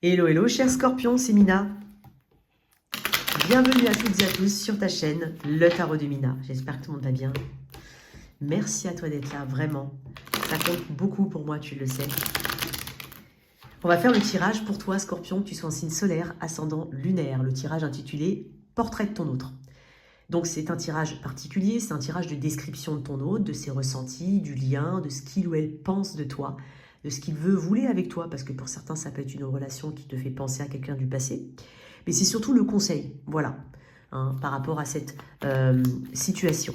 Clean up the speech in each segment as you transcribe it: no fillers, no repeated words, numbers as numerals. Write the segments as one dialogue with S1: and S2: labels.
S1: Hello, hello, cher Scorpion, c'est Mina. Bienvenue à toutes et à tous sur ta chaîne, le Tarot de Mina. J'espère que tout le monde va bien. Merci à toi d'être là, vraiment. Ça compte beaucoup pour moi, tu le sais. On va faire le tirage pour toi, Scorpion, que tu sois en signe solaire, ascendant, lunaire. Le tirage intitulé « Portrait de ton autre ». Donc c'est un tirage particulier, c'est un tirage de description de ton autre, de ses ressentis, du lien, de ce qu'il ou elle pense de toi, de ce qu'il veut vouler avec toi, parce que pour certains, ça peut être une relation qui te fait penser à quelqu'un du passé. Mais c'est surtout le conseil, voilà, par rapport à cette situation.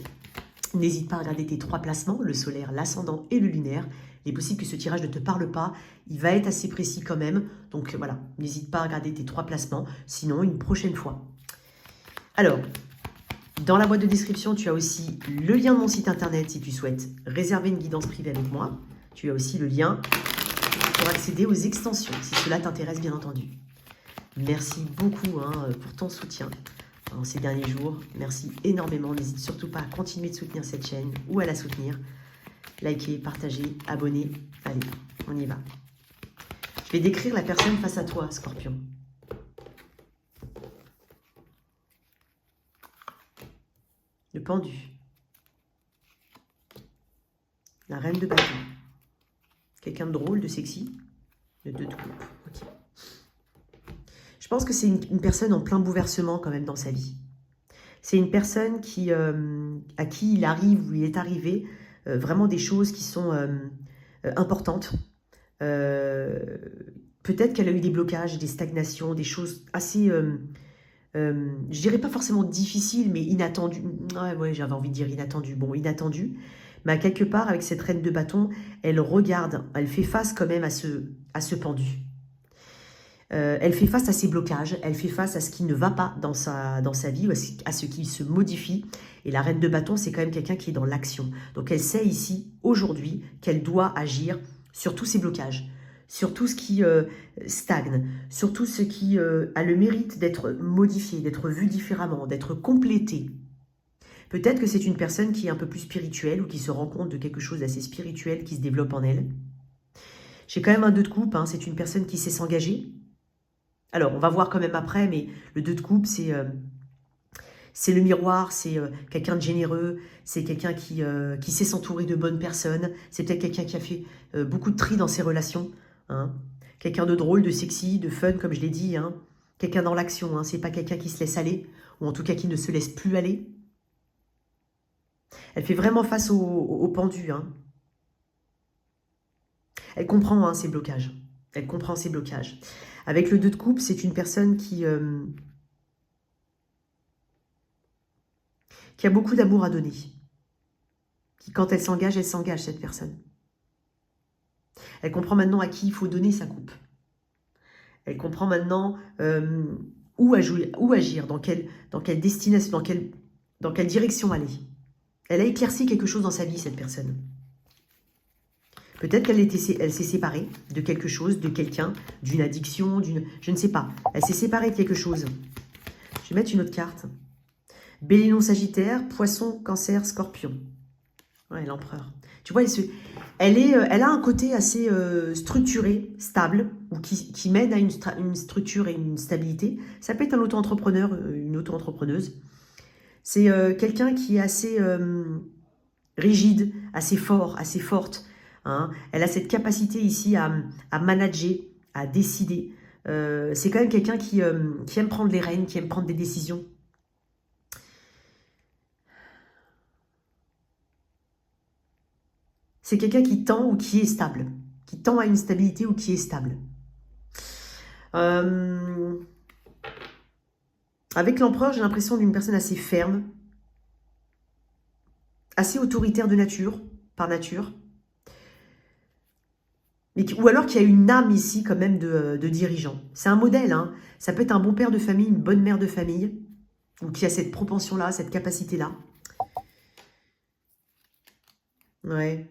S1: N'hésite pas à regarder tes 3 placements, le solaire, l'ascendant et le lunaire. Il est possible que ce tirage ne te parle pas, il va être assez précis quand même. Donc voilà, n'hésite pas à regarder tes 3 placements, sinon une prochaine fois. Alors, dans la boîte de description, tu as aussi le lien de mon site internet si tu souhaites réserver une guidance privée avec moi. Tu as aussi le lien pour accéder aux extensions, si cela t'intéresse bien entendu. Merci beaucoup pour ton soutien en ces derniers jours. Merci énormément. N'hésite surtout pas à continuer de soutenir cette chaîne ou à la soutenir. Likez, partagez, abonnez. Allez, on y va. Je vais décrire la personne face à toi, Scorpion. Le pendu. La reine de bâton. Quelqu'un de drôle, de sexy. Le 2 de coupe. Ok. Je pense que c'est une personne en plein bouleversement quand même dans sa vie. C'est une personne à qui il arrive ou il est arrivé vraiment des choses qui sont importantes. Peut-être qu'elle a eu des blocages, des stagnations, des choses assez, je dirais pas forcément difficiles, mais inattendues. Ouais, j'avais envie de dire inattendues. Bon, inattendues. Mais à quelque part, avec cette reine de bâton, elle regarde, elle fait face quand même à ce pendu. Elle fait face à ses blocages, elle fait face à ce qui ne va pas dans sa vie, ou à ce qui se modifie. Et la reine de bâton, c'est quand même quelqu'un qui est dans l'action. Donc elle sait ici, aujourd'hui, qu'elle doit agir sur tous ces blocages, sur tout ce qui stagne, sur tout ce qui a le mérite d'être modifié, d'être vu différemment, d'être complété. Peut-être que c'est une personne qui est un peu plus spirituelle ou qui se rend compte de quelque chose d'assez spirituel qui se développe en elle. J'ai quand même un 2 de coupe, c'est une personne qui sait s'engager. Alors, on va voir quand même après, mais le 2 de coupe, c'est le miroir, c'est quelqu'un de généreux, c'est quelqu'un qui sait s'entourer de bonnes personnes, c'est peut-être quelqu'un qui a fait beaucoup de tri dans ses relations, quelqu'un de drôle, de sexy, de fun, comme je l'ai dit, quelqu'un dans l'action, c'est pas quelqu'un qui se laisse aller, ou en tout cas qui ne se laisse plus aller. Elle fait vraiment face au pendu. Elle comprend ses blocages. Elle comprend ses blocages. Avec le 2 de coupe, c'est une personne qui a beaucoup d'amour à donner. Qui, quand elle s'engage, cette personne. Elle comprend maintenant à qui il faut donner sa coupe. Elle comprend maintenant où agir, dans quelle destination, dans quelle direction aller. Elle a éclairci quelque chose dans sa vie, cette personne. Peut-être qu'elle s'est séparée de quelque chose, de quelqu'un, d'une addiction, je ne sais pas. Elle s'est séparée de quelque chose. Je vais mettre une autre carte. Bélier non Sagittaire, Poisson, Cancer, Scorpion. Ouais, l'empereur. Tu vois, elle a un côté assez structuré, stable, ou qui mène à une structure et une stabilité. Ça peut être un auto-entrepreneur, une auto-entrepreneuse. C'est quelqu'un qui est assez rigide, assez fort, assez forte. Elle a cette capacité ici à manager, à décider. C'est quand même quelqu'un qui aime prendre les rênes, qui aime prendre des décisions. C'est quelqu'un qui tend ou qui est stable. Qui tend à une stabilité ou qui est stable. Avec l'empereur, j'ai l'impression d'une personne assez ferme. Assez autoritaire de nature, par nature. Ou alors qu'il y a une âme ici quand même de dirigeant. C'est un modèle, Ça peut être un bon père de famille, une bonne mère de famille, ou qui a cette propension-là, cette capacité-là. Ouais.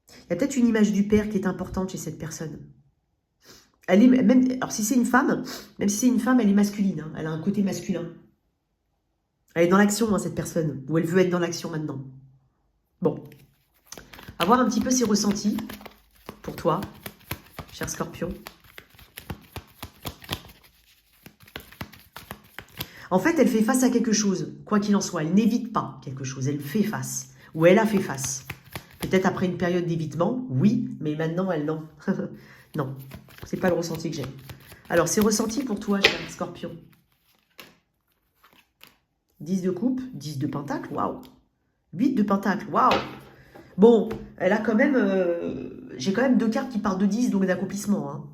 S1: Il y a peut-être une image du père qui est importante chez cette personne. Elle est même, alors si c'est une femme, même si c'est une femme, elle est masculine. Elle a un côté masculin. Elle est dans l'action, cette personne. Ou elle veut être dans l'action maintenant. Bon. On va voir un petit peu ses ressentis pour toi, cher Scorpion. En fait, elle fait face à quelque chose, quoi qu'il en soit. Elle n'évite pas quelque chose, elle fait face. Ou elle a fait face. Peut-être après une période d'évitement, oui, mais maintenant, elle non. Non, c'est pas le ressenti que j'ai. Alors, c'est ressenti pour toi, cher Scorpion. 10 de coupe, 10 de pentacle, waouh. 8 de pentacle, waouh. Bon, elle a quand même... j'ai quand même 2 cartes qui partent de 10, donc d'accomplissement. Hein.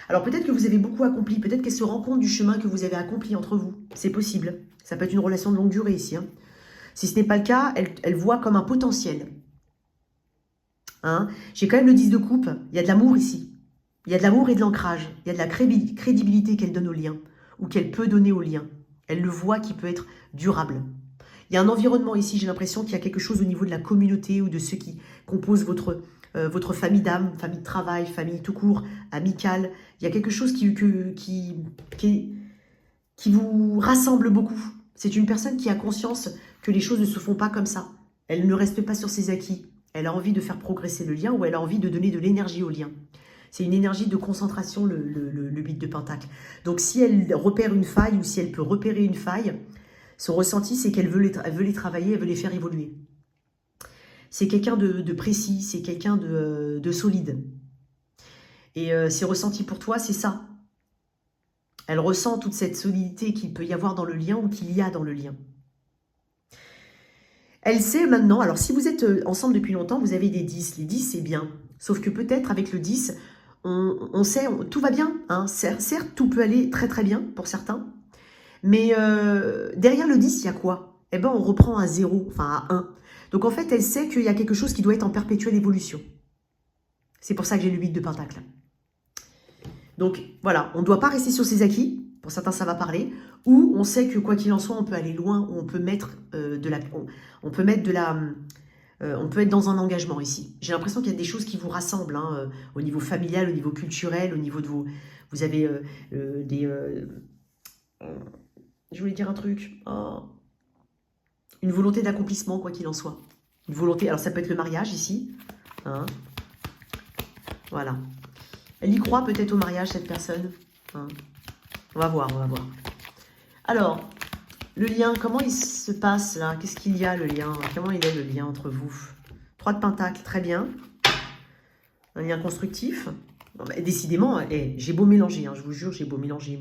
S1: Alors peut-être que vous avez beaucoup accompli, peut-être qu'elle se rend compte du chemin que vous avez accompli entre vous. C'est possible. Ça peut être une relation de longue durée ici. Hein. Si ce n'est pas le cas, elle voit comme un potentiel. Hein. J'ai quand même le 10 de coupe. Il y a de l'amour ici. Il y a de l'amour et de l'ancrage. Il y a de la crédibilité qu'elle donne au lien ou qu'elle peut donner au lien. Elle le voit qui peut être durable. Il y a un environnement ici, j'ai l'impression qu'il y a quelque chose au niveau de la communauté ou de ceux qui composent votre famille d'âme, famille de travail, famille tout court, amicale. Il y a quelque chose qui vous rassemble beaucoup. C'est une personne qui a conscience que les choses ne se font pas comme ça. Elle ne reste pas sur ses acquis. Elle a envie de faire progresser le lien ou elle a envie de donner de l'énergie au lien. C'est une énergie de concentration, le 8 de pentacle. Donc si elle repère une faille ou si elle peut repérer une faille, son ressenti, c'est qu'elle veut les travailler, elle veut les faire évoluer. C'est quelqu'un de précis, c'est quelqu'un de solide. Et ses ressentis pour toi, c'est ça. Elle ressent toute cette solidité qu'il peut y avoir dans le lien ou qu'il y a dans le lien. Elle sait maintenant, alors si vous êtes ensemble depuis longtemps, vous avez des 10. Les 10, c'est bien. Sauf que peut-être avec le 10, on sait, tout va bien. Hein. Certes, tout peut aller très très bien pour certains. Mais derrière le 10, il y a quoi? Eh bien, on reprend à 0, enfin à 1. Donc en fait, elle sait qu'il y a quelque chose qui doit être en perpétuelle évolution. C'est pour ça que j'ai le 8 de pentacle. Donc voilà, on ne doit pas rester sur ses acquis. Pour certains, ça va parler. Ou on sait que quoi qu'il en soit, on peut aller loin, ou on peut mettre on peut être dans un engagement ici. J'ai l'impression qu'il y a des choses qui vous rassemblent, hein, au niveau familial, au niveau culturel, au niveau de vos... Vous avez je voulais dire un truc. Oh. Une volonté d'accomplissement, quoi qu'il en soit. Une volonté, alors ça peut être le mariage ici. Hein. Voilà. Elle y croit peut-être au mariage, cette personne. Hein. On va voir, on va voir. Alors, le lien, comment il se passe là? Qu'est-ce qu'il y a, le lien? Comment il est, le lien entre vous? 3 de pentacle, très bien. Un lien constructif. Bon, bah, décidément, j'ai beau mélanger, hein, je vous jure, j'ai beau mélanger.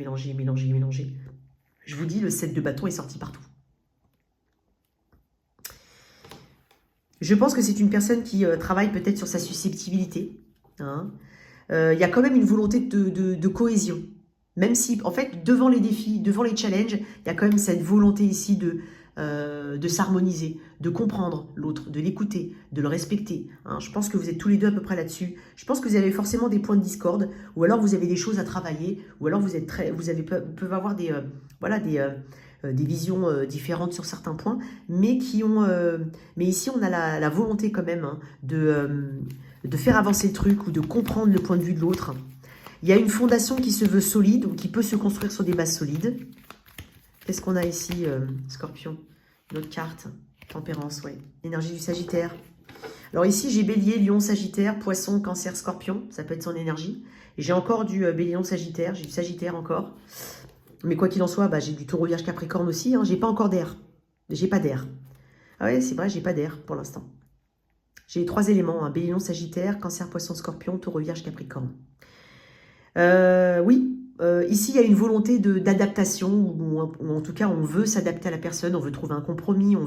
S1: Je vous dis, le 7 de bâton est sorti partout. Je pense que c'est une personne qui travaille peut-être sur sa susceptibilité. Hein. Il y a quand même une volonté de cohésion. Même si, en fait, devant les défis, devant les challenges, il y a quand même cette volonté ici de s'harmoniser, de comprendre l'autre, de l'écouter, de le respecter. Hein. Je pense que vous êtes tous les deux à peu près là-dessus. Je pense que vous avez forcément des points de discorde, ou alors vous avez des choses à travailler, ou alors vous peuvent avoir des visions différentes sur certains points, mais mais ici on a la volonté quand même, hein, de faire avancer le truc ou de comprendre le point de vue de l'autre. Il y a une fondation qui se veut solide ou qui peut se construire sur des bases solides. Qu'est-ce qu'on a ici, Scorpion? Notre carte, tempérance, oui. Énergie du Sagittaire. Alors ici, j'ai Bélier, Lion, Sagittaire, Poisson, Cancer, Scorpion. Ça peut être son énergie. Et j'ai encore du Bélier, Lion, Sagittaire. J'ai du Sagittaire encore. Mais quoi qu'il en soit, bah, j'ai du Taureau, Vierge, Capricorne aussi. Hein. J'ai pas encore d'air. J'ai pas d'air. Ah ouais, c'est vrai, j'ai pas d'air pour l'instant. J'ai 3 éléments. Hein. Bélier, Lion, Sagittaire, Cancer, Poisson, Scorpion, Taureau, Vierge, Capricorne. Oui, ici il y a une volonté d'adaptation, ou en tout cas on veut s'adapter à la personne, on veut trouver un compromis, on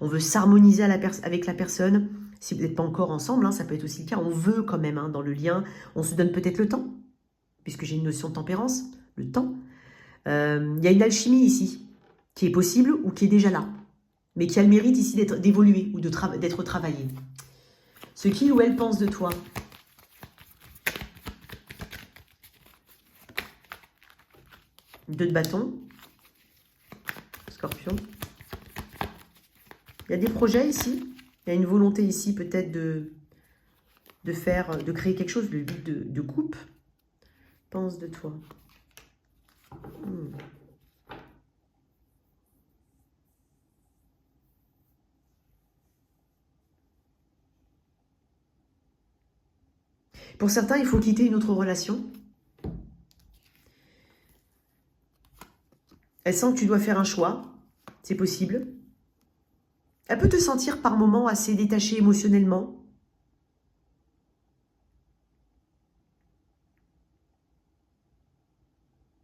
S1: veut s'harmoniser avec la personne. Si vous n'êtes pas encore ensemble, hein, ça peut être aussi le cas, on veut quand même, hein, dans le lien, on se donne peut-être le temps, puisque j'ai une notion de tempérance, le temps. Il y a une alchimie ici, qui est possible ou qui est déjà là, mais qui a le mérite ici d'évoluer ou d'être travaillé. Ce qu'il ou elle pense de toi. Deux de bâton, Scorpion. Il y a des projets ici. Il y a une volonté ici peut-être de créer quelque chose, le but de coupe. Pense de toi. Pour certains, il faut quitter une autre relation. Elle sent que tu dois faire un choix. C'est possible. Elle peut te sentir par moments assez détachée émotionnellement.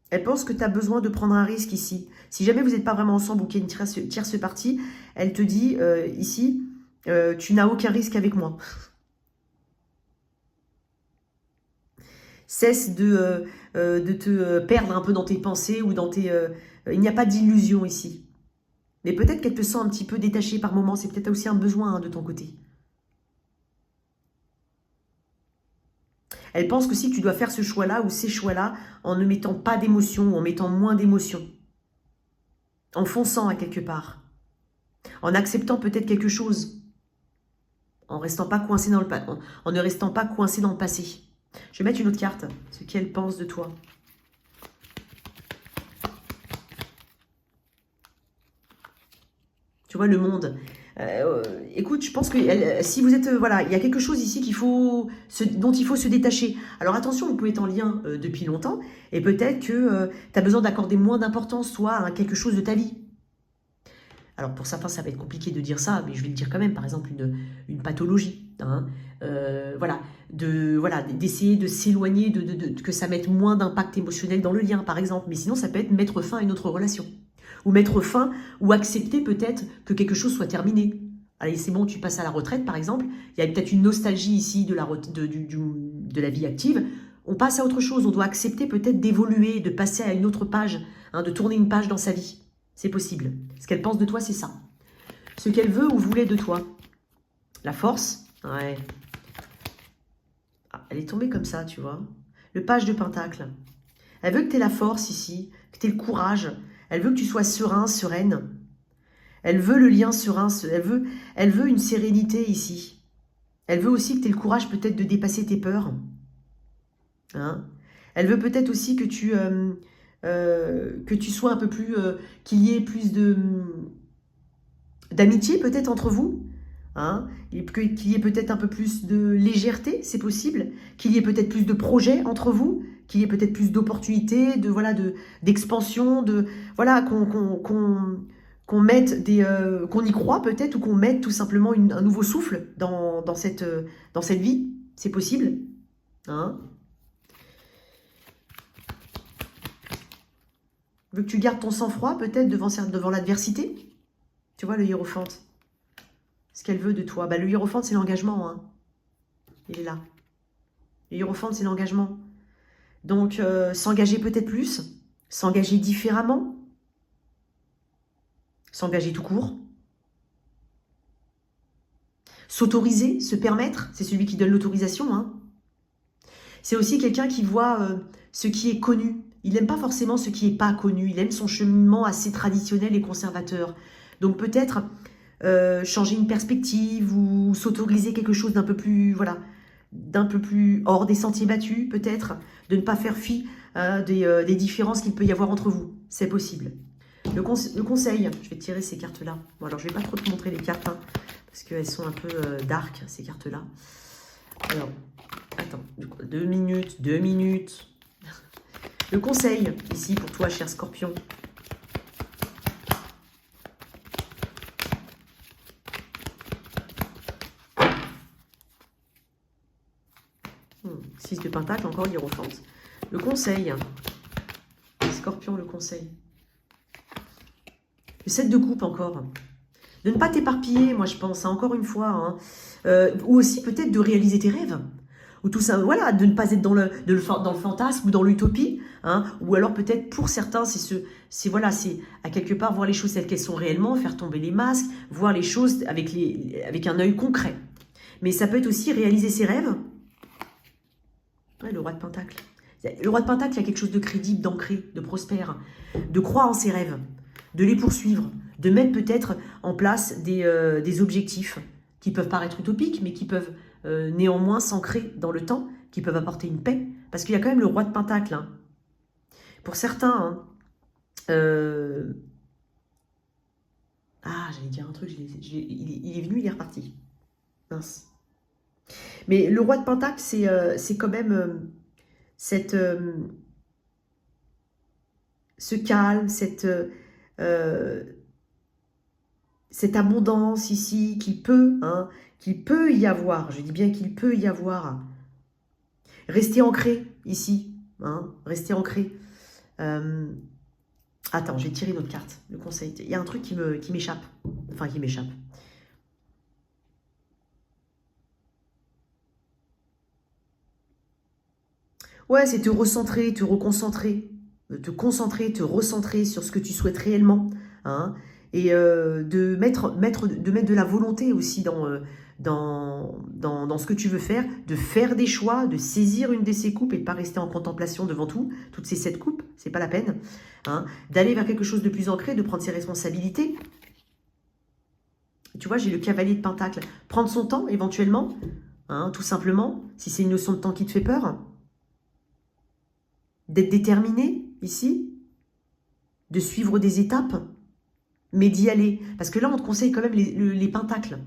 S1: Elle pense que tu as besoin de prendre un risque ici. Si jamais vous n'êtes pas vraiment ensemble ou qu'il y a une tierce partie, elle te dit ici, tu n'as aucun risque avec moi. Cesse de te perdre un peu dans tes pensées ou dans tes... il n'y a pas d'illusion ici. Mais peut-être qu'elle te sent un petit peu détachée par moments. C'est peut-être aussi un besoin de ton côté. Elle pense que si tu dois faire ce choix-là ou ces choix-là en ne mettant pas d'émotion ou en mettant moins d'émotion. En fonçant à quelque part. En acceptant peut-être quelque chose. En restant pas coincé dans le en ne restant pas coincé dans le passé. Je vais mettre une autre carte. Ce qu'elle pense de toi. Tu vois, le monde. Écoute, je pense que si vous êtes... voilà, il y a quelque chose ici dont il faut se détacher. Alors attention, vous pouvez être en lien depuis longtemps et peut-être que tu as besoin d'accorder moins d'importance, soit à quelque chose de ta vie. Alors pour certains, ça va être compliqué de dire ça, mais je vais le dire quand même. Par exemple, une pathologie. Hein, voilà, d'essayer de s'éloigner, que ça mette moins d'impact émotionnel dans le lien, par exemple. Mais sinon, ça peut être mettre fin à une autre relation. Ou mettre fin, ou accepter peut-être que quelque chose soit terminé. Allez, c'est bon, tu passes à la retraite, par exemple. Il y a peut-être une nostalgie ici de la vie active. On passe à autre chose. On doit accepter peut-être d'évoluer, de passer à une autre page, hein, de tourner une page dans sa vie. C'est possible. Ce qu'elle pense de toi, c'est ça. Ce qu'elle veut ou voulait de toi. La force, ouais. Ah, elle est tombée comme ça, tu vois. Le page de Pentacle. Elle veut que tu aies la force ici, que tu aies le courage. Elle veut que tu sois serein, sereine. Elle veut le lien serein. Elle veut une sérénité ici. Elle veut aussi que tu aies le courage peut-être de dépasser tes peurs. Hein? Elle veut peut-être aussi que tu sois un peu plus... qu'il y ait plus d'amitié peut-être entre vous. Hein? Qu'il y ait peut-être un peu plus de légèreté, c'est possible. Qu'il y ait peut-être plus de projets entre vous. Qu'il y ait peut-être plus d'opportunités, d'expansion, voilà, qu'on mette qu'on y croit peut-être, ou qu'on mette tout simplement un nouveau souffle dans cette vie. C'est possible. Hein? Veux que tu gardes ton sang-froid peut-être devant l'adversité. Tu vois, le hiérophante. Ce qu'elle veut de toi. Bah, le hiérophante, c'est l'engagement. Hein. Il est là. Le hiérophante, c'est l'engagement. Donc, s'engager peut-être plus. S'engager différemment. S'engager tout court. S'autoriser, se permettre. C'est celui qui donne l'autorisation. Hein. C'est aussi quelqu'un qui voit ce qui est connu. Il n'aime pas forcément ce qui n'est pas connu. Il aime son cheminement assez traditionnel et conservateur. Donc, peut-être... changer une perspective ou s'autoriser quelque chose d'un peu plus, voilà, d'un peu plus hors des sentiers battus, peut-être, de ne pas faire fi des différences qu'il peut y avoir entre vous. C'est possible. Le conseil, je vais tirer ces cartes-là. Bon, alors, je ne vais pas trop te montrer les cartes, hein, parce qu'elles sont un peu dark, ces cartes-là. Alors, attends, 2 minutes, 2 minutes. Le conseil, ici, pour toi, cher Scorpion. 6 de Pentacle, encore l'hiérophante. Le conseil. Scorpion, le conseil. Le 7 de coupe encore. De ne pas t'éparpiller, moi je pense, hein, encore une fois. Hein. Ou aussi peut-être de réaliser tes rêves. Ou tout ça, voilà, de ne pas être dans le fantasme ou dans l'utopie. Hein. Ou alors peut-être pour certains, c'est à quelque part voir les choses telles qu'elles sont réellement, faire tomber les masques, voir les choses avec un œil concret. Mais ça peut être aussi réaliser ses rêves. Ouais, le roi de Pentacle. Le roi de Pentacle, il y a quelque chose de crédible, d'ancré, de prospère, de croire en ses rêves, de les poursuivre, de mettre peut-être en place des objectifs qui peuvent paraître utopiques, mais qui peuvent néanmoins s'ancrer dans le temps, qui peuvent apporter une paix. Parce qu'il y a quand même le roi de Pentacle. Hein. Pour certains... Hein, ah, j'allais dire un truc, il est venu, il est reparti. Mince. Mais le roi de Pentacle, c'est quand même ce calme, cette abondance ici qu'il peut y avoir. Je dis bien qu'il peut y avoir. Restez ancré ici, restez ancré. Attends, je vais tirer une autre carte, le conseil. Il y a un truc qui m'échappe, enfin qui m'échappe. Ouais, c'est te recentrer, te reconcentrer, te concentrer, te recentrer sur ce que tu souhaites réellement, et de mettre de la volonté aussi dans ce que tu veux faire, de faire des choix, de saisir une de ces coupes et de ne pas rester en contemplation devant toutes ces 7 coupes, c'est pas la peine, d'aller vers quelque chose de plus ancré, de prendre ses responsabilités. Tu vois, j'ai le cavalier de Pentacle. Prendre son temps, éventuellement, tout simplement, si c'est une notion de temps qui te fait peur. D'être déterminé, ici. De suivre des étapes, mais d'y aller. Parce que là, on te conseille quand même les pentacles.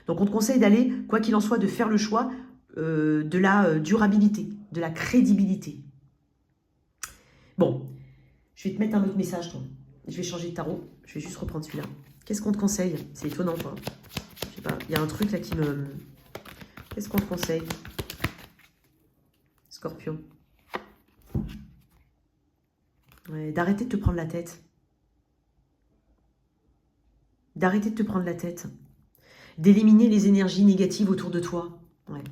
S1: Donc, on te conseille d'aller, quoi qu'il en soit, de faire le choix de la durabilité, de la crédibilité. Bon, je vais te mettre un autre message, toi. Je vais changer de tarot. Je vais juste reprendre celui-là. Qu'est-ce qu'on te conseille? C'est étonnant, quoi. Je sais pas, il y a un truc là qui me... Qu'est-ce qu'on te conseille? Scorpion. Ouais, d'arrêter de te prendre la tête. D'arrêter de te prendre la tête. D'éliminer les énergies négatives autour de toi. Ouais.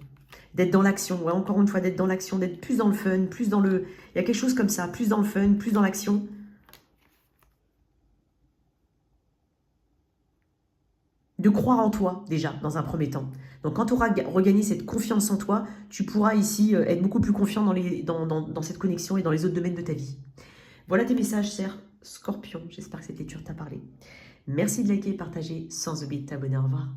S1: D'être dans l'action. Ouais, encore une fois, d'être dans l'action, d'être plus dans le fun, plus dans le... Il y a quelque chose comme ça, plus dans le fun, plus dans l'action. De croire en toi, déjà, dans un premier temps. Donc, quand tu auras regagné cette confiance en toi, tu pourras ici être beaucoup plus confiant dans cette connexion et dans les autres domaines de ta vie. Voilà tes messages, cher Scorpion. J'espère que cette lecture t'a parlé. Merci de liker et partager, sans oublier de t'abonner. Au revoir.